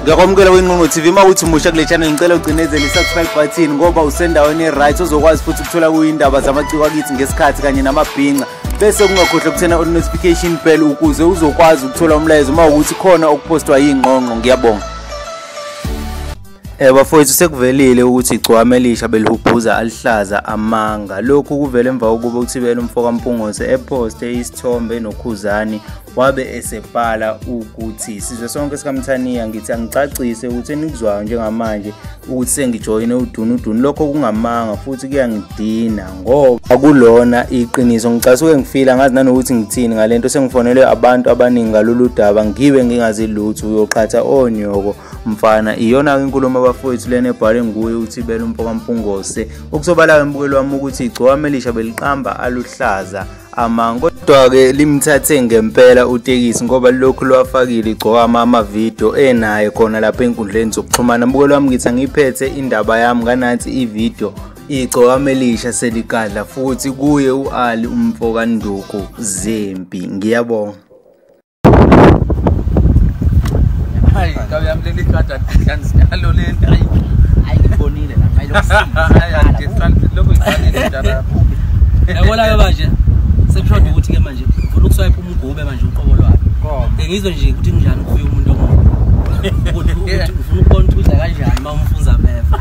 Ngiyakwamukela kweNqonqo TV mawuthi umusha kule channel ngicela ucinezele i-subscribe button ngoba usendaweni right ozokwazi futhi ukuthola kuyindaba zamaciko akithi ngesikhathi kanye namabhinqa bese kungakhohlwa ukuthena notification bell ukuze uzokwazi ukuthola umlayezo mawukuthi khona okupostwa yiNqonqo. Ngiyabonga. Bafowethu sekuvelile ukuthi igcwame elisha belihubhuza alihlaza amanga. Lokhu kuvele emva kokuba uThibela umfoka Mpungose eposte isithombe noKhuzani wabe esebhala ukuthi sizwe sonke sikaMthaniya ngithi angicacise ukuthi enikuzwayo njengamanje ukuthi sengijoyine udunu lokho kungamanga futhi kuyangidina ngoba akulona iqiniso. Ngicasuke ngifila ngazi nanokuthi ngithini ngalento sengifonelwe abantu abaningi ngalolu daba ngibe ngingazi lutho uyoqhatha onyoko mfana iyona inkulumo abafowethu lena ebhale nguye uThibela umfoka Mpungose okusobala wembukelo wami ukuthi igcwame elisha beliqamba aluhlaza amanga kodwa ke limthathe ngempela uTekisi ngoba lokhu lwafakile igcwama ama-video enaye khona lapha enkundleni zokuxhumana. Mbukelo wami ngithi ngiphethe indaba yami nganathi i-video igcwame elisha seligadla futhi kuye uAli umfoka Nduku Zempi. Ngiyabonga. Hayi kawuyamlela igada hlanzi alo lento hayi ngibonile la hayi lokho ngifanele njalo yabona ke manje sekushoda ukuthi ke manje ufuna ukuswipe umgube manje uqobo lwakhe ngizwe nje ukuthi njani kuye umuntu omuntu ukuthi ufuna ukubona ukuthi kanjani uma umfunza beva